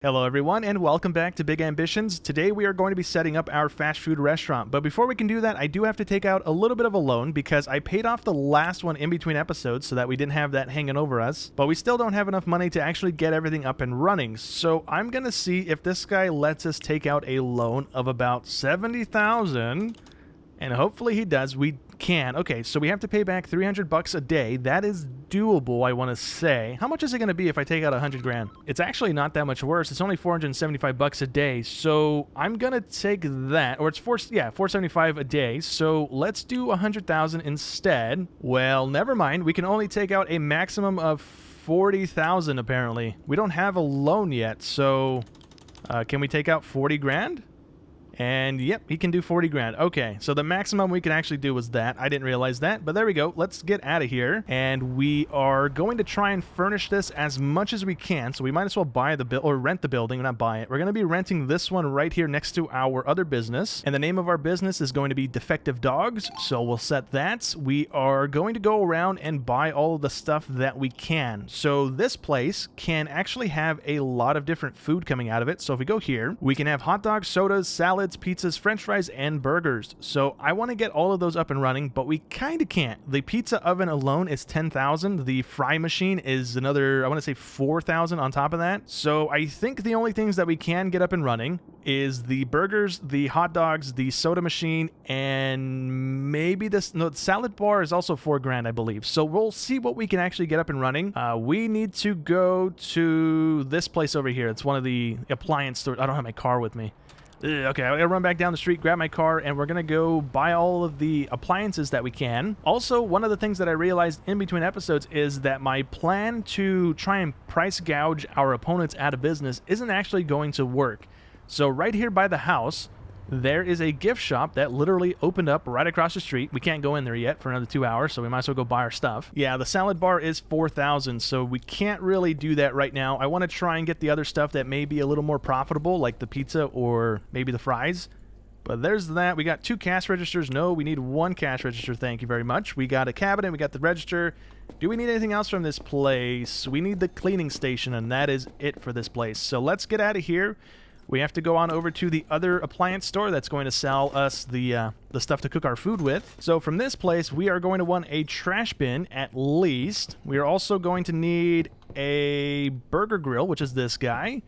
Hello everyone and welcome back to Big Ambitions. Today we are going to be setting up our fast food restaurant, but before we can do that I do have to take out a little bit of a loan because I paid off the last one in between episodes so that we didn't have that hanging over us, but we still don't have enough money to actually get everything up and running. So I'm gonna see if this guy lets us take out a loan of about 70,000, and hopefully he does. We can. Okay, so we have to pay back 300 bucks a day. That is doable, I want to say. How much is it going to be if I take out 100 grand? It's actually not that much worse. It's only 475 bucks a day. So I'm going to take that, or it's 475 a day. So let's do 100,000 instead. Well, never mind. We can only take out a maximum of 40,000 apparently. We don't have a loan yet. So can we take out 40 grand? And yep, he can do 40 grand. Okay, so the maximum we can actually do was that. I didn't realize that, but there we go. Let's get out of here. And we are going to try and furnish this as much as we can. So we might as well buy the or rent the building, not buy it. We're going to be renting this one right here next to our other business. And the name of our business is going to be Defective Dogs. So we'll set that. We are going to go around and buy all of the stuff that we can. So this place can actually have a lot of different food coming out of it. So if we go here, we can have hot dogs, sodas, salads, pizzas, french fries, and burgers. So I want to get all of those up and running, but we kind of can't. The pizza oven alone is 10,000. The fry machine is another, I want to say 4,000 on top of that. So I think the only things that we can get up and running is the burgers, the hot dogs, the soda machine, and maybe this, no, the salad bar is also 4 grand, I believe. So we'll see what we can actually get up and running. We need to go to this place over here. It's one of the appliance stores. I don't have my car with me. Okay, I gotta run back down the street, grab my car, and we're gonna go buy all of the appliances that we can. Also, one of the things that I realized in between episodes is that my plan to try and price gouge our opponents out of business isn't actually going to work. So right here by the house, there is a gift shop that literally opened up right across the street. We can't go in there yet for another 2 hours, so we might as well go buy our stuff. Yeah, the salad bar is 4,000, so we can't really do that right now. I want to try and get the other stuff that may be a little more profitable, like the pizza or maybe the fries. But there's that. We got 2 cash registers. No, we need 1 cash register. Thank you very much. We got a cabinet. We got the register. Do we need anything else from this place? We need the cleaning station, and that is it for this place. So let's get out of here. We have to go on over to the other appliance store that's going to sell us the stuff to cook our food with. So from this place, we are going to want a trash bin at least. We are also going to need a burger grill, which is this guy.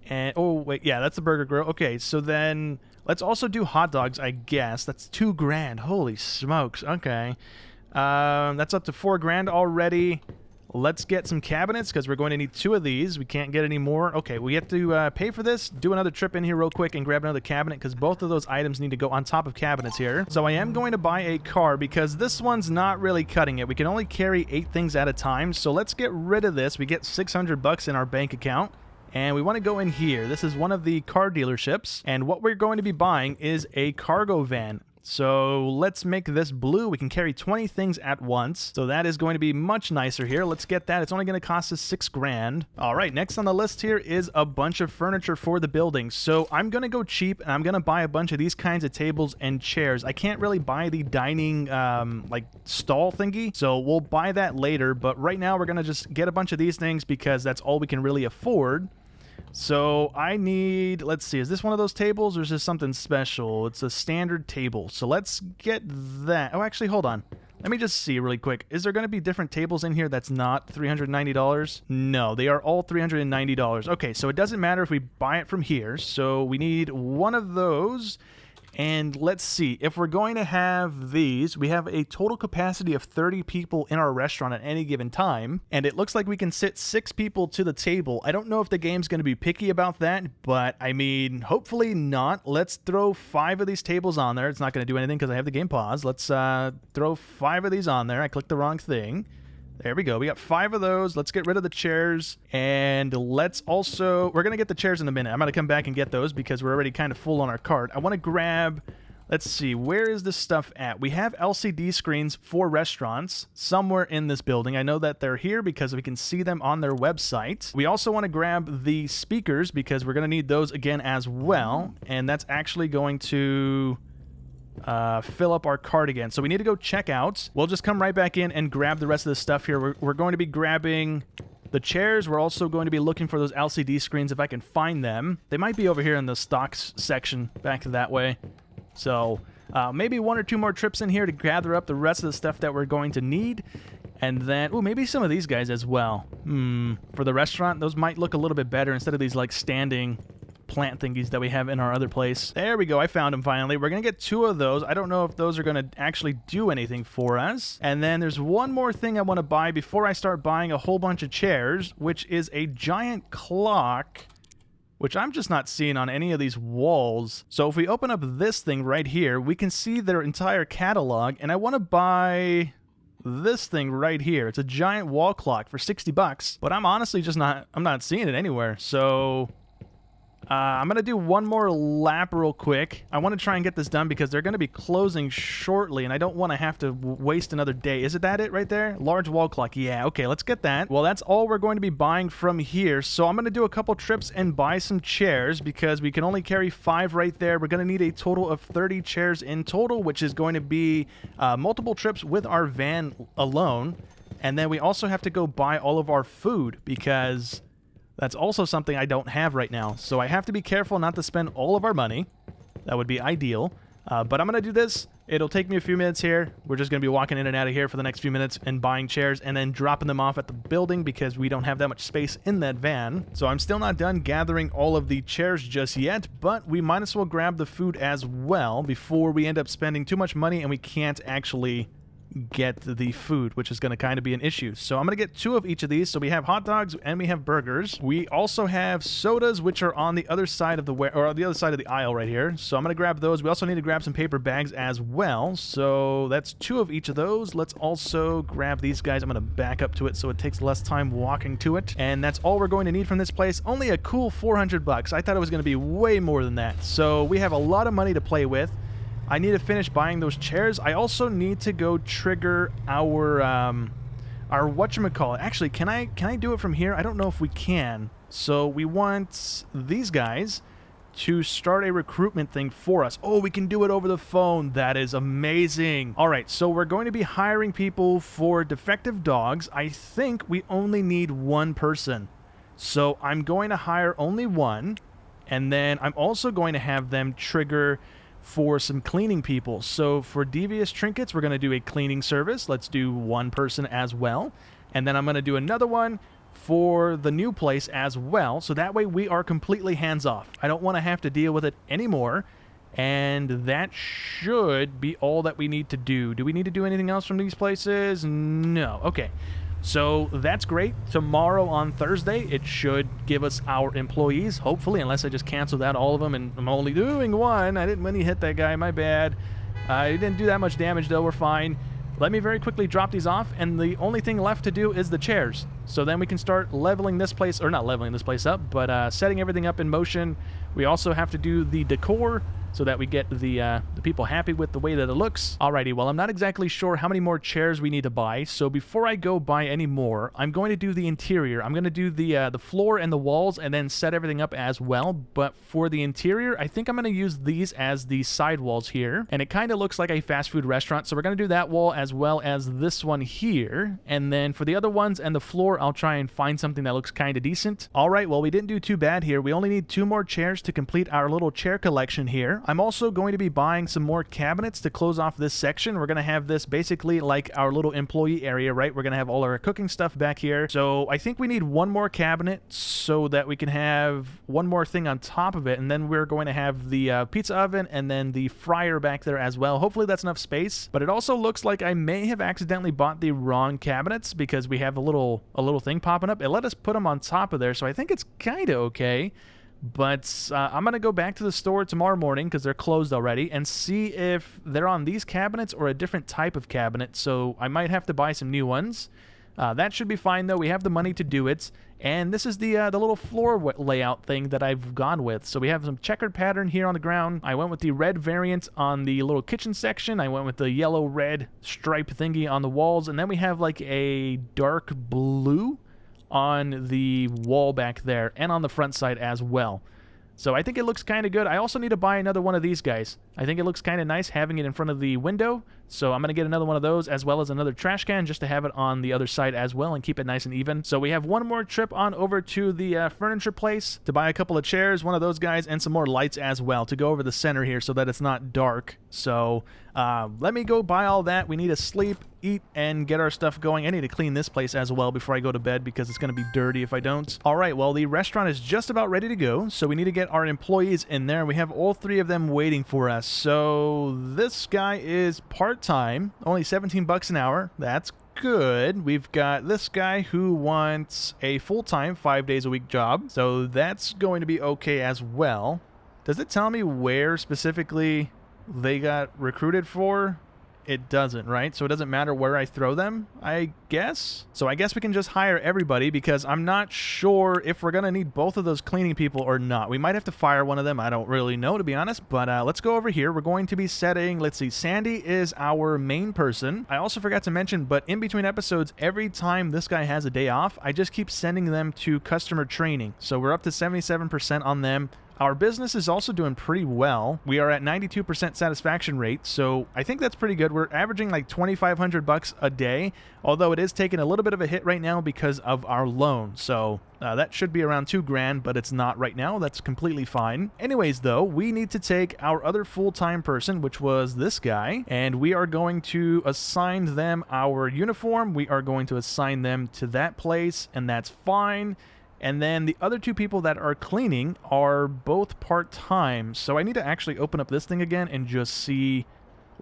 And oh wait, yeah, that's the burger grill. Okay, so then let's also do hot dogs, I guess. That's 2 grand. Holy smokes. Okay. That's up to 4 grand already. Let's get some cabinets because we're going to need 2 of these. We can't get any more. Okay, we have to pay for this. Do another trip in here real quick and grab another cabinet because both of those items need to go on top of cabinets here. So I am going to buy a car because this one's not really cutting it. We can only carry 8 things at a time. So let's get rid of this. We get 600 bucks in our bank account. And we want to go in here. This is one of the car dealerships. And what we're going to be buying is a cargo van. So let's make this blue. We can carry 20 things at once. So that is going to be much nicer here. Let's get that. It's only going to cost us 6 grand. All right, next on the list here is a bunch of furniture for the building. So I'm going to go cheap and I'm going to buy a bunch of these kinds of tables and chairs. I can't really buy the dining like stall thingy. So we'll buy that later. But right now we're going to just get a bunch of these things because that's all we can really afford. So I need, let's see, is this one of those tables or is this something special? It's a standard table. So let's get that. Oh, actually, hold on. Let me just see really quick. Is there going to be different tables in here that's not $390? No, they are all $390. Okay, so it doesn't matter if we buy it from here. So we need one of those. And let's see, if we're going to have these, we have a total capacity of 30 people in our restaurant at any given time. And it looks like we can sit 6 people to the table. I don't know if the game's going to be picky about that, but I mean, hopefully not. Let's throw 5 of these tables on there. It's not going to do anything because I have the game paused. Let's throw 5 of these on there. I clicked the wrong thing. There we go. We got 5 of those. Let's get rid of the chairs. And let's also... We're going to get the chairs in a minute. I'm going to come back and get those because we're already kind of full on our cart. I want to grab... Let's see. Where is this stuff at? We have LCD screens for restaurants somewhere in this building. I know that they're here because we can see them on their website. We also want to grab the speakers because we're going to need those again as well. And that's actually going to... fill up our cart again. So we need to go check out. We'll just come right back in and grab the rest of the stuff here. We're going to be grabbing The chairs, we're also going to be looking for those LCD screens if I can find them. They might be over here in the stocks section back that way. So maybe 1 or 2 more trips in here to gather up the rest of the stuff that we're going to need. And then, ooh, maybe some of these guys as well. For the restaurant, those might look a little bit better instead of these like standing plant thingies that we have in our other place. There we go, I found them finally. We're gonna get 2 of those. I don't know if those are gonna actually do anything for us. And then there's one more thing I want to buy before I start buying a whole bunch of chairs, which is a giant clock, which I'm just not seeing on any of these walls. So if we open up this thing right here, we can see their entire catalog, and I want to buy this thing right here. It's a giant wall clock for 60 bucks, but I'm honestly just not seeing it anywhere. So I'm going to do one more lap real quick. I want to try and get this done because they're going to be closing shortly, and I don't want to have to waste another day. Is that it right there? Large wall clock. Yeah, okay, let's get that. Well, that's all we're going to be buying from here. So I'm going to do a couple trips and buy some chairs because we can only carry 5 right there. We're going to need a total of 30 chairs in total, which is going to be multiple trips with our van alone. And then we also have to go buy all of our food because that's also something I don't have right now. So I have to be careful not to spend all of our money. That would be ideal. But I'm going to do this. It'll take me a few minutes here. We're just going to be walking in and out of here for the next few minutes and buying chairs and then dropping them off at the building because we don't have that much space in that van. So I'm still not done gathering all of the chairs just yet, but we might as well grab the food as well before we end up spending too much money and we can't actually get the food, which is going to kind of be an issue. So I'm going to get 2 of each of these. So we have hot dogs and we have burgers. We also have sodas, which are on the other side of the aisle right here. So I'm going to grab those. We also need to grab some paper bags as well. So that's 2 of each of those. Let's also grab these guys. I'm going to back up to it so it takes less time walking to it. And that's all we're going to need from this place. Only a cool 400 bucks. I thought it was going to be way more than that. So we have a lot of money to play with. I need to finish buying those chairs. I also need to go trigger our whatchamacallit. Actually, can I do it from here? I don't know if we can. So we want these guys to start a recruitment thing for us. Oh, we can do it over the phone. That is amazing. All right, so we're going to be hiring people for defective dogs. I think we only need 1 person. So I'm going to hire only 1, and then I'm also going to have them trigger for some cleaning people. So for devious trinkets, we're going to do a cleaning service. Let's do 1 person as well. And then I'm going to do another one for the new place as well. So that way we are completely hands-off. I don't want to have to deal with it anymore. And that should be all that we need to do. Do we need to do anything else from these places? No. Okay. So that's great. Tomorrow on Thursday, it should give us our employees, hopefully, unless I just canceled out all of them and I'm only doing 1. I didn't really hit that guy, my bad. I didn't do that much damage though, we're fine. Let me very quickly drop these off, and the only thing left to do is the chairs. So then we can start leveling this place, or not leveling this place up, but setting everything up in motion. We also have to do the decor so that we get the people happy with the way that it looks. Alrighty, well, I'm not exactly sure how many more chairs we need to buy, so before I go buy any more, I'm going to do the interior. I'm going to do the floor and the walls and then set everything up as well, but for the interior, I think I'm going to use these as the side walls here, and it kind of looks like a fast food restaurant, so we're going to do that wall as well as this one here, and then for the other ones and the floor, I'll try and find something that looks kind of decent. Alright, well, we didn't do too bad here. We only need 2 more chairs to complete our little chair collection here. I'm also going to be buying some more cabinets to close off this section. We're going to have this basically like our little employee area, right? We're going to have all our cooking stuff back here. So I think we need 1 more cabinet so that we can have 1 more thing on top of it. And then we're going to have the pizza oven and then the fryer back there as well. Hopefully that's enough space. But it also looks like I may have accidentally bought the wrong cabinets because we have a little thing popping up. It let us put them on top of there. So I think it's kind of okay. But I'm going to go back to the store tomorrow morning because they're closed already and see if they're on these cabinets or a different type of cabinet. So I might have to buy some new ones. That should be fine, though. We have the money to do it. And this is the little floor layout thing that I've gone with. So we have some checkered pattern here on the ground. I went with the red variant on the little kitchen section. I went with the yellow-red stripe thingy on the walls. And then we have like a dark blue on the wall back there and on the front side as well. So I think it looks kind of good. I also need to buy another one of these guys. I think it looks kind of nice having it in front of the window So I'm going to get another one of those as well as another trash can just to have it on the other side as well and keep it nice and even. So we have one more trip on over to the furniture place to buy a couple of chairs, one of those guys, and some more lights as well to go over the center here so that it's not dark. So let me go buy all that. We need to sleep, eat, and get our stuff going. I need to clean this place as well before I go to bed because it's going to be dirty if I don't. All right, well, the restaurant is just about ready to go, so we need to get our employees in there. We have all three of them waiting for us. So this guy is part-time, only 17 bucks an hour. That's good. We've got this guy who wants a full-time 5 days a week job, so that's going to be okay as well. Does it tell me where specifically they got recruited for? It doesn't, right? So it doesn't matter where I throw them, I guess? So I guess we can just hire everybody because I'm not sure if we're going to need both of those cleaning people or not. We might have to fire one of them. I don't really know, to be honest. But let's go over here. We're going to be setting, let's see, Sandy is our main person. I also forgot to mention, but in between episodes, every time this guy has a day off, I just keep sending them to customer training. So we're up to 77% on them. Our business is also doing pretty well. We are at 92% satisfaction rate, so I think that's pretty good. We're averaging like 2,500 bucks a day, although it is taking a little bit of a hit right now because of our loan. So that should be around $2,000, but it's not right now. That's completely fine. Anyways, though, we need to take our other full-time person, which was this guy, and we are going to assign them our uniform. We are going to assign them to that place, and that's fine. And then the other two people that are cleaning are both part-time. So I need to actually open up this thing again and just see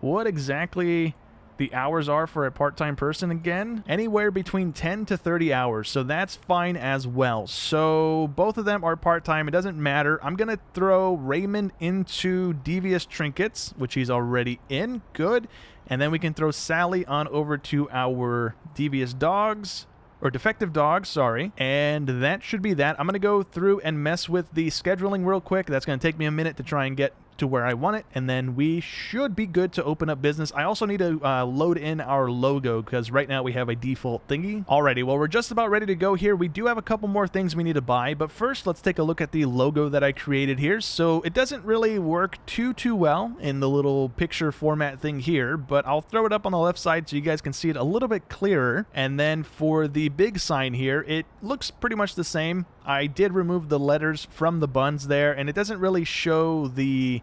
what exactly the hours are for a part-time person again. Anywhere between 10 to 30 hours. So that's fine as well. So both of them are part-time. It doesn't matter. I'm going to throw Raymond into Devious Trinkets, which he's already in. Good. And then we can throw Sally on over to our Devious Dogs. Or defective dogs, sorry. And that should be that. I'm going to go through and mess with the scheduling real quick. That's going to take me a minute to try and get to where I want it, and then we should be good to open up business. I also need to load in our logo because right now we have a default thingy. Alrighty, well, we're just about ready to go here. We do have a couple more things we need to buy, but first let's take a look at the logo that I created here. So it doesn't really work too well in the little picture format thing here, but I'll throw it up on the left side so you guys can see it a little bit clearer. And then for the big sign here, it looks pretty much the same. I did remove the letters from the buns there, and it doesn't really show the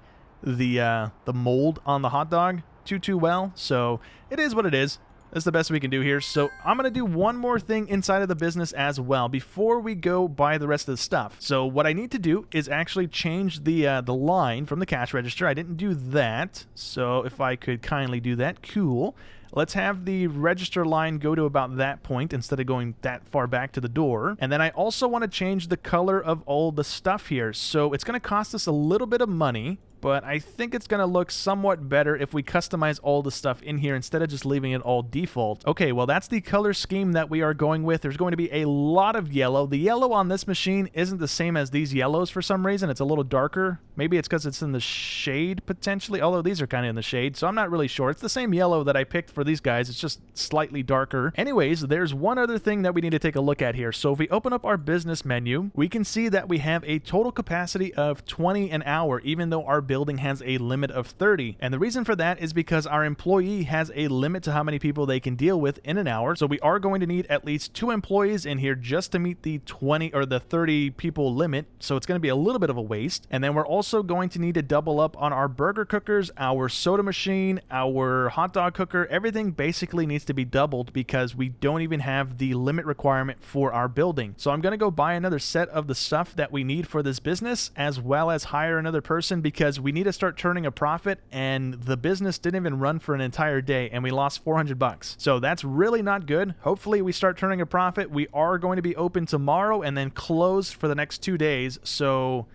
mold on the hot dog too well, so it is what it is. That's the best we can do here. So I'm going to do one more thing inside of the business as well before we go buy the rest of the stuff. So what I need to do is actually change the line from the cash register. I didn't do that, so if I could kindly do that, cool. Let's have the register line go to about that point instead of going that far back to the door. And then I also want to change the color of all the stuff here. So it's going to cost us a little bit of money, but I think it's going to look somewhat better if we customize all the stuff in here instead of just leaving it all default. Okay, well, that's the color scheme that we are going with. There's going to be a lot of yellow. The yellow on this machine isn't the same as these yellows for some reason. It's a little darker. Maybe it's because it's in the shade, potentially, although these are kind of in the shade, so I'm not really sure. It's the same yellow that I picked for these guys. It's just slightly darker. Anyways, there's one other thing that we need to take a look at here. So if we open up our business menu, we can see that we have a total capacity of 20 an hour, even though our building has a limit of 30. And the reason for that is because our employee has a limit to how many people they can deal with in an hour. So we are going to need at least 2 employees in here just to meet the 20 or the 30 people limit. So it's going to be a little bit of a waste. And then we're also going to need to double up on our burger cookers, our soda machine, our hot dog cooker. Everything basically needs to be doubled because we don't even have the limit requirement for our building. So I'm going to go buy another set of the stuff that we need for this business, as well as hire another person because we need to start turning a profit, and the business didn't even run for an entire day and we lost 400 bucks. So that's really not good. Hopefully we start turning a profit. We are going to be open tomorrow and then closed for the next 2 days. So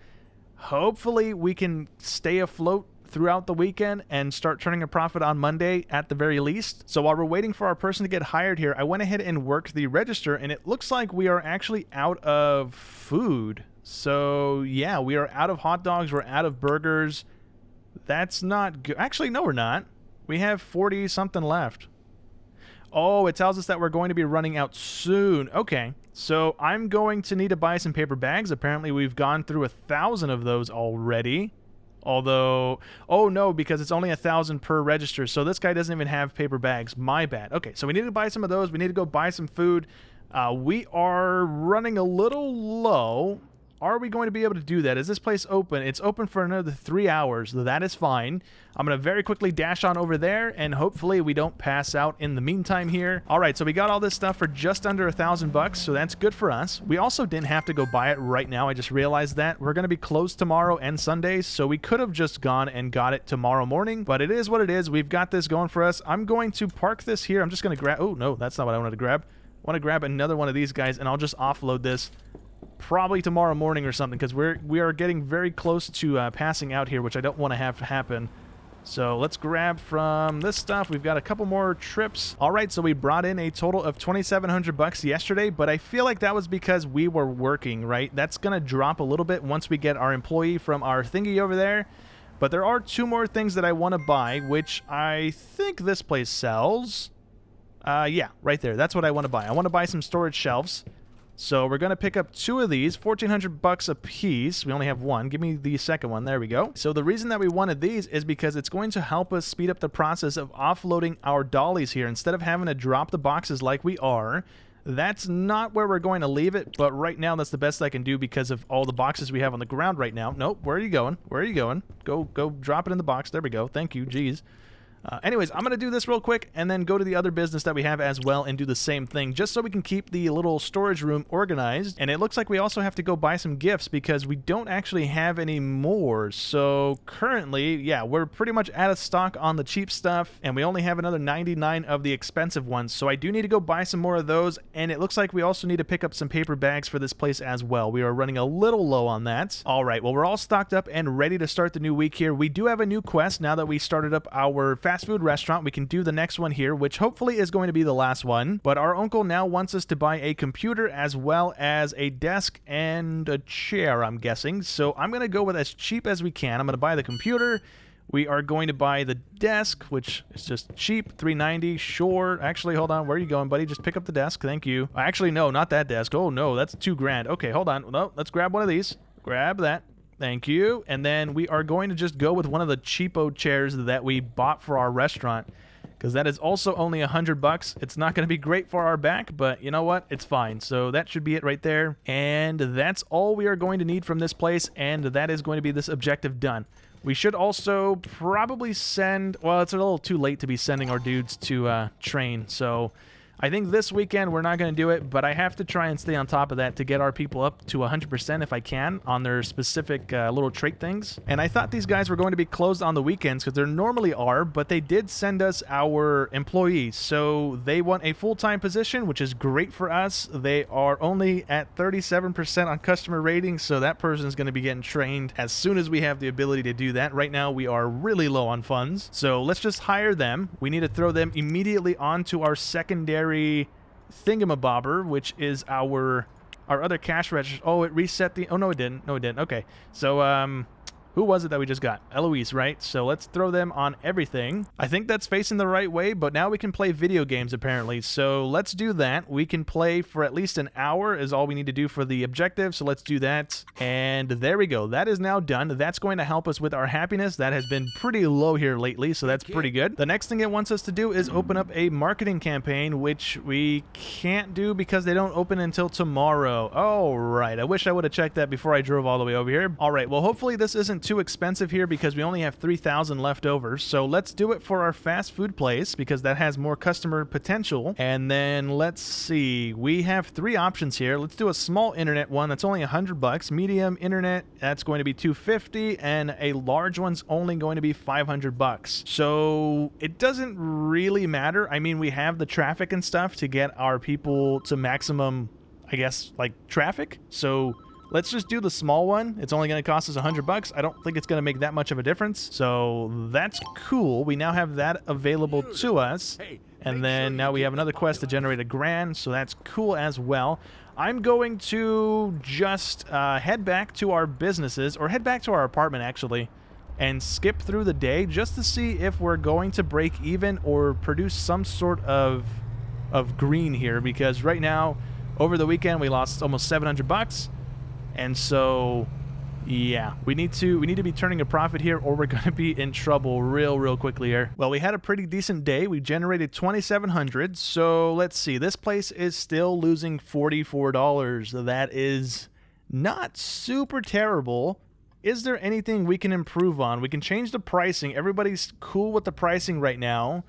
hopefully we can stay afloat throughout the weekend and start turning a profit on Monday at the very least. So while we're waiting for our person to get hired here, I went ahead and worked the register, and it looks like we are actually out of food. So yeah, we are out of hot dogs. We're out of burgers. That's not good. Actually, no, we're not. We have 40 something left. Oh, it tells us that we're going to be running out soon. Okay, so I'm going to need to buy some paper bags. Apparently, we've gone through 1,000 of those already. Although, oh no, because it's only 1,000 per register, so this guy doesn't even have paper bags. My bad. Okay, so we need to buy some of those. We need to go buy some food. We are running a little low. Are we going to be able to do that? Is this place open? It's open for another 3 hours. That is fine. I'm going to very quickly dash on over there, and hopefully we don't pass out in the meantime here. All right, so we got all this stuff for just under $1,000, so that's good for us. We also didn't have to go buy it right now. I just realized that. We're going to be closed tomorrow and Sundays, so we could have just gone and got it tomorrow morning, but it is what it is. We've got this going for us. I'm going to park this here. I'm just going to grab... Oh, no, that's not what I wanted to grab. I want to grab another one of these guys, and I'll just offload this probably tomorrow morning or something, because we are getting very close to passing out here, which I don't want to have happen. So let's grab from this stuff. We've got a couple more trips. All right, so we brought in a total of $2,700 yesterday, but I feel like that was because we were working, right? That's going to drop a little bit once we get our employee from our thingy over there. But there are 2 more things that I want to buy, which I think this place sells. Yeah, right there. That's what I want to buy. I want to buy some storage shelves. So we're going to pick up 2 of these, $1,400 a piece. We only have 1. Give me the second one. There we go. So the reason that we wanted these is because it's going to help us speed up the process of offloading our dollies here. Instead of having to drop the boxes like we are, that's not where we're going to leave it. But right now, that's the best I can do because of all the boxes we have on the ground right now. Nope. Where are you going? Where are you going? Go drop it in the box. There we go. Thank you. Jeez. Anyways, I'm going to do this real quick and then go to the other business that we have as well and do the same thing just so we can keep the little storage room organized. And it looks like we also have to go buy some gifts because we don't actually have any more. So currently, yeah, we're pretty much out of stock on the cheap stuff and we only have another 99 of the expensive ones. So I do need to go buy some more of those. And it looks like we also need to pick up some paper bags for this place as well. We are running a little low on that. All right, well, we're all stocked up and ready to start the new week here. We do have a new quest now that we started up our fast food restaurant. We can do the next one here, which hopefully is going to be the last one. But our uncle now wants us to buy a computer as well as a desk and a chair, I'm guessing. So I'm going to go with as cheap as we can. I'm going to buy the computer. We are going to buy the desk, which is just cheap, $390. Sure. Actually, hold on. Where are you going, buddy? Just pick up the desk. Thank you. Actually, no, not that desk. Oh, no, that's $2,000. Okay, hold on. No, let's grab one of these. Grab that. Thank you. And then we are going to just go with one of the cheapo chairs that we bought for our restaurant because that is also only $100. It's not going to be great for our back, but you know what? It's fine. So that should be it right there. And that's all we are going to need from this place, and that is going to be this objective done. We should also probably send... Well, it's a little too late to be sending our dudes to train, so... I think this weekend we're not going to do it, but I have to try and stay on top of that to get our people up to 100% if I can on their specific little trait things. And I thought these guys were going to be closed on the weekends because they normally are, but they did send us our employees. So they want a full-time position, which is great for us. They are only at 37% on customer rating, so that person is going to be getting trained as soon as we have the ability to do that. Right now we are really low on funds, so let's just hire them. We need to throw them immediately onto our secondary thingamabobber, which is our other cash register. Oh, it reset the... Oh, no, it didn't. No, it didn't. Okay. So, who was it that we just got? Eloise, right? So let's throw them on everything. I think that's facing the right way, but now we can play video games, apparently. So let's do that. We can play for at least an hour is all we need to do for the objective. So let's do that. And there we go. That is now done. That's going to help us with our happiness. That has been pretty low here lately, so that's pretty good. The next thing it wants us to do is open up a marketing campaign, which we can't do because they don't open until tomorrow. Oh, right. I wish I would have checked that before I drove all the way over here. All right. Well, hopefully this isn't too expensive here because we only have 3,000 left over. So let's do it for our fast food place because that has more customer potential. And then let's see, we have 3 options here. Let's do a small internet one that's only $100. Medium internet, that's going to be $250, and a large one's only going to be $500. So it doesn't really matter. I mean, we have the traffic and stuff to get our people to maximum, I guess, like traffic. So let's just do the small one. It's only going to cost us $100. I don't think it's going to make that much of a difference. So that's cool. We now have that available to us. And then now we have another quest to generate $1,000. So that's cool as well. I'm going to just head back to our businesses, or head back to our apartment actually, and skip through the day just to see if we're going to break even or produce some sort of green here. Because right now, over the weekend, we lost almost $700. And so Yeah, we need to be turning a profit here, or we're going to be in trouble real quickly here. Well, we had a pretty decent day. We generated 2,700. So let's see. This place is still losing $44. That is not super terrible. Is there anything we can improve on? We can change the pricing. Everybody's cool with the pricing right now.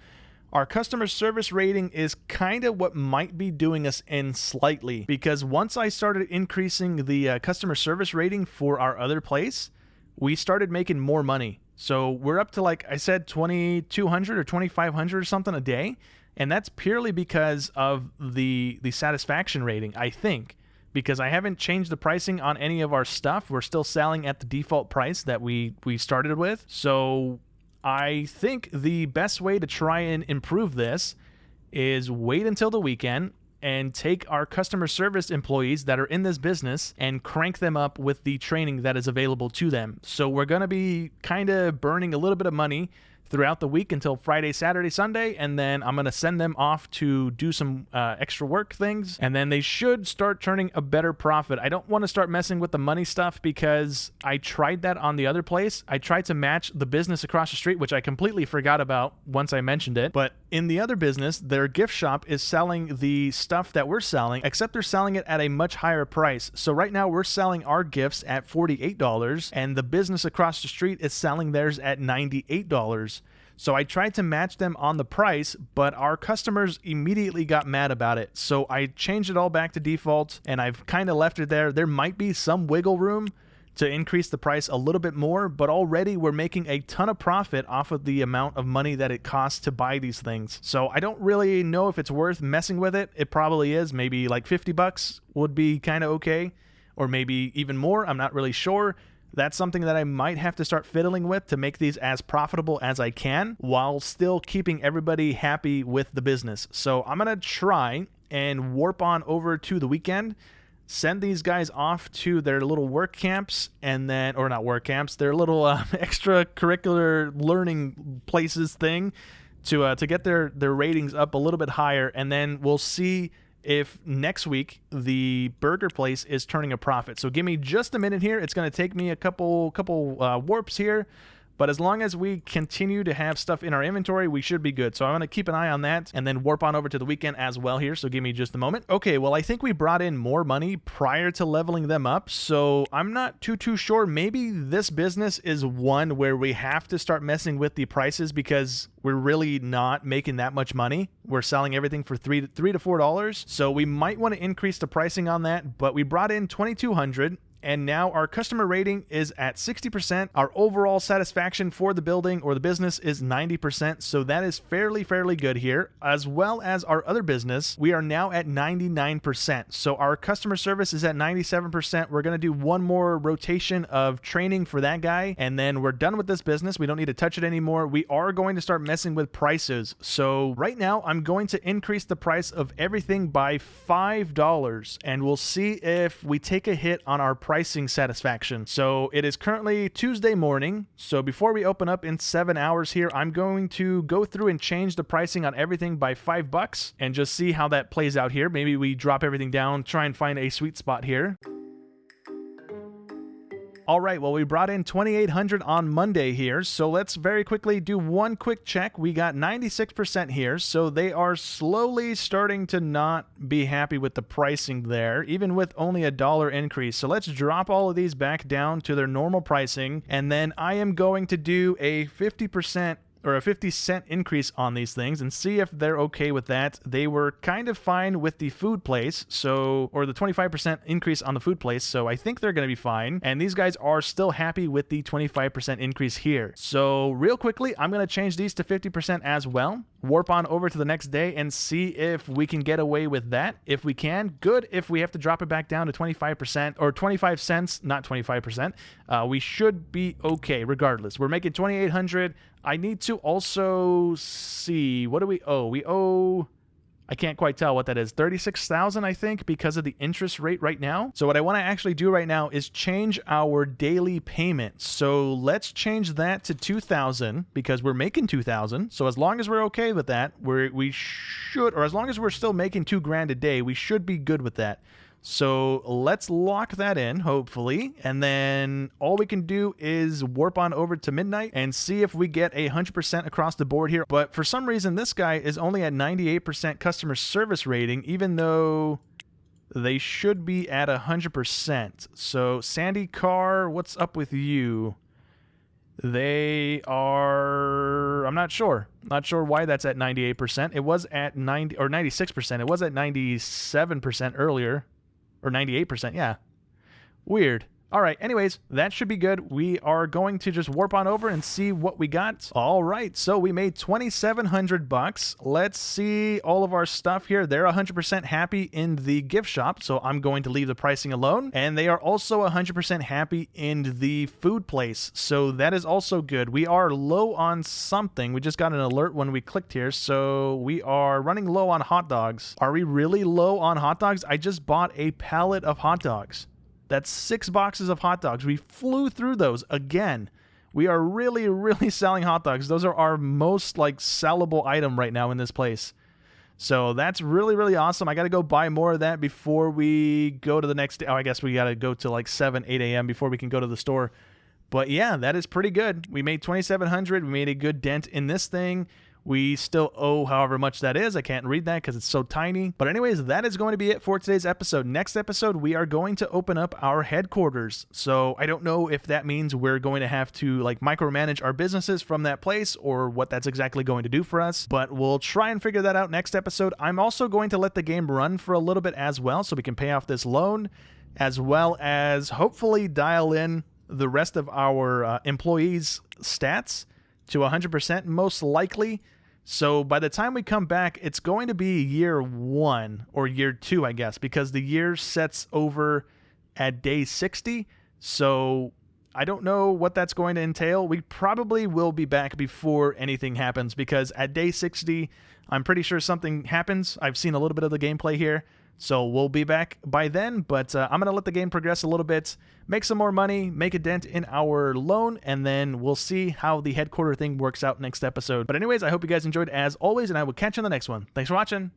Our customer service rating is kind of what might be doing us in slightly, because once I started increasing the customer service rating for our other place, we started making more money. So we're up to, like I said, 2,200 or 2,500 or something a day. And that's purely because of the satisfaction rating, I think, because I haven't changed the pricing on any of our stuff. We're still selling at the default price that we started with. So I think the best way to try and improve this is wait until the weekend and take our customer service employees that are in this business and crank them up with the training that is available to them. So we're going to be kind of burning a little bit of money throughout the week until Friday, Saturday, Sunday, and then I'm going to send them off to do some extra work things, and then they should start turning a better profit. I don't want to start messing with the money stuff because I tried that on the other place. I tried to match the business across the street, which I completely forgot about once I mentioned it, but in the other business, their gift shop is selling the stuff that we're selling, except they're selling it at a much higher price. So right now we're selling our gifts at $48, and the business across the street is selling theirs at $98. So I tried to match them on the price, but our customers immediately got mad about it. So I changed it all back to default, and I've kind of left it there. There might be some wiggle room to increase the price a little bit more, but already we're making a ton of profit off of the amount of money that it costs to buy these things. So I don't really know if it's worth messing with it. It probably is. Maybe like $50 would be kind of okay, or maybe even more. I'm not really sure. That's something that I might have to start fiddling with to make these as profitable as I can while still keeping everybody happy with the business. So I'm going to try and warp on over to the weekend, send these guys off to their little work camps, and then, or not work camps, their little extracurricular learning places thing to get their ratings up a little bit higher, and then we'll see if next week the burger place is turning a profit. So give me just a minute here. It's going to take me a couple warps here, but as long as we continue to have stuff in our inventory, we should be good. So I'm going to keep an eye on that and then warp on over to the weekend as well here. So give me just a moment. Okay, well, I think we brought in more money prior to leveling them up. So I'm not too sure. Maybe this business is one where we have to start messing with the prices because we're really not making that much money. We're selling everything for $3 to $4. So we might want to increase the pricing on that, but we brought in 2,200. And now our customer rating is at 60%. Our overall satisfaction for the building or the business is 90%. So that is fairly good here. As well as our other business, we are now at 99%. So our customer service is at 97%. We're going to do one more rotation of training for that guy, and then we're done with this business. We don't need to touch it anymore. We are going to start messing with prices. So right now I'm going to increase the price of everything by $5, and we'll see if we take a hit on our pricing satisfaction. So it is currently Tuesday morning. So before we open up in 7 hours here, I'm going to go through and change the pricing on everything by $5 and just see how that plays out here. Maybe we drop everything down, try and find a sweet spot here. All right, well, we brought in 2,800 on Monday here, so let's very quickly do one quick check. We got 96% here, so they are slowly starting to not be happy with the pricing there, even with only $1 increase. So let's drop all of these back down to their normal pricing, and then I am going to do a 50% or a 50-cent increase on these things and see if they're okay with that. They were kind of fine with the food place, so, or the 25% increase on the food place, so I think they're going to be fine. And these guys are still happy with the 25% increase here. So real quickly, I'm going to change these to 50% as well. Warp on over to the next day and see if we can get away with that. If we can, good. If we have to drop it back down to 25% or 25 cents, not 25%, we should be okay regardless. We're making 2,800. I need to also see, what do we owe? We owe, I can't quite tell what that is, 36,000, I think, because of the interest rate right now. So what I want to actually do right now is change our daily payment. So let's change that to 2,000 because we're making 2,000. So as long as we're okay with that, we should, or as long as we're still making $2,000 a day, we should be good with that. So let's lock that in, hopefully, and then all we can do is warp on over to midnight and see if we get 100% across the board here. But for some reason, this guy is only at 98% customer service rating, even though they should be at 100%. So Sandy Carr, what's up with you? They are, I'm not sure. Not sure why that's at 98%. It was at 90 or 96%. It was at 97% earlier. Or 98%, yeah. Weird. All right, anyways, that should be good. We are going to just warp on over and see what we got. All right, so we made 2,700 bucks. Let's see all of our stuff here. They're 100% happy in the gift shop, so I'm going to leave the pricing alone. And they are also 100% happy in the food place, so that is also good. We are low on something. We just got an alert when we clicked here, so we are running low on hot dogs. Are we really low on hot dogs? I just bought a pallet of hot dogs. That's 6 boxes of hot dogs. We flew through those again. We are really, really selling hot dogs. Those are our most like sellable item right now in this place. So that's really, really awesome. I got to go buy more of that before we go to the next day. Oh, I guess we got to go to like 7, 8 a.m. before we can go to the store. But yeah, that is pretty good. We made 2,700. We made a good dent in this thing. We still owe however much that is. I can't read that because it's so tiny. But anyways, that is going to be it for today's episode. Next episode, we are going to open up our headquarters. So I don't know if that means we're going to have to like micromanage our businesses from that place or what that's exactly going to do for us. But we'll try and figure that out next episode. I'm also going to let the game run for a little bit as well so we can pay off this loan, as well as hopefully dial in the rest of our employees' stats to 100% most likely. So by the time we come back, it's going to be year 1 or year 2, I guess, because the year sets over at day 60. So I don't know what that's going to entail. We probably will be back before anything happens because at day 60, I'm pretty sure something happens. I've seen a little bit of the gameplay here. So we'll be back by then, but I'm going to let the game progress a little bit, make some more money, make a dent in our loan, and then we'll see how the headquarter thing works out next episode. But anyways, I hope you guys enjoyed as always, and I will catch you in the next one. Thanks for watching.